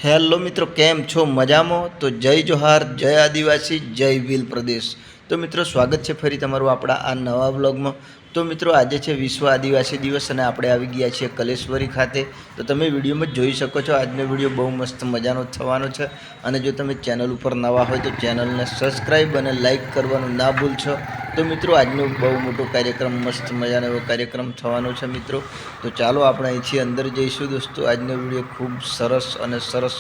Hello મિત્રો, કેમ છો? મજામાં? તો જય જોહાર, જય આદિવાસી, જય ભીલ પ્રદેશ. તો મિત્રો, સ્વાગત છે ફરી તમારું આપણા આ નવા વ્લોગમાં. તો મિત્રો, આજે છે વિશ્વ આદિવાસી દિવસ અને આપણે આવી ગયા છીએ કલેશ્વરી ખાતે. તો તમે વિડીયોમાં જોઈ શકો છો, આજનો વિડીયો બહુ મસ્ત મજાનો થવાનો છે. અને જો તમે ચેનલ ઉપર નવા હોય તો ચેનલને સબસ્ક્રાઈબ અને લાઇક કરવાનું ના ભૂલશો. તો મિત્રો, આજનો બહુ મોટો કાર્યક્રમ, મસ્ત મજાનો એવો કાર્યક્રમ થવાનો છે મિત્રો. તો ચાલો આપણે અહીંથી અંદર જઈશું દોસ્તો. આજનો વિડીયો ખૂબ સરસ અને સરસ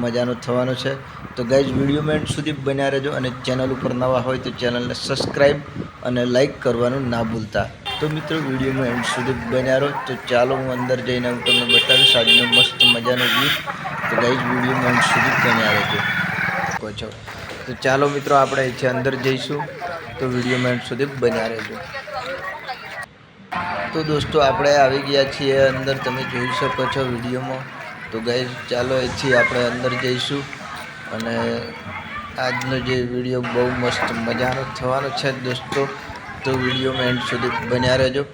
મજાનો થવાનો છે. તો ગાઈઝ, વિડીયોમાં એન્ડ સુધી બન્યા રહેજો અને ચેનલ ઉપર નવા હોય તો ચેનલને સબસ્ક્રાઈબ અને લાઇક કરવાનું ના ભૂલતા. તો મિત્રો, વિડીયોમાં એન્ડ સુધી બન્યા રહો. તો ચાલો હું અંદર જઈને હું તમને બતાવીશ આજનો મસ્ત મજાનો વ્યૂ. તો ગાઈઝ, વિડીયોમાં એન્ડ સુધી બન્યા રહેજો. છો તો ચાલો મિત્રો, આપણે અહીંથી અંદર જઈશું. તો વિડીયોમાં એન્ડ સુધી બન્યા રહેજો. તો દોસ્તો, આપણે આવી ગયા છીએ અંદર, તમે જોઈ શકો છો વિડીયોમાં. તો ગાઈઝ, ચાલો અહીંથી આપણે અંદર જઈશું અને આજનો જે વિડીયો બહુ મસ્ત મજાનો થવાનો છે દોસ્તો. તો વિડીયોમાં એન્ડ સુધી બન્યા રહેજો.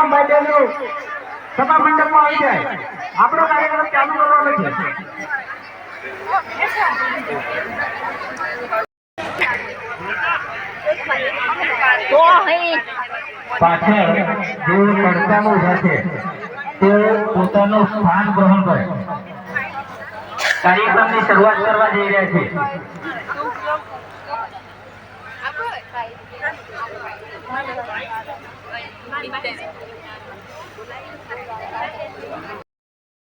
તમામ ભાઈ બહેનો સભા મંડપમાં આવી જાય. આપણો કાર્યક્રમ ચાલુ કરવાનો છે. પાછળ જે પડકારો ઉભા છે તે પોતાનું સ્થાન ગ્રહણ કરે. કાર્યક્રમની શરૂઆત કરવા જઈ રહ્યા છે.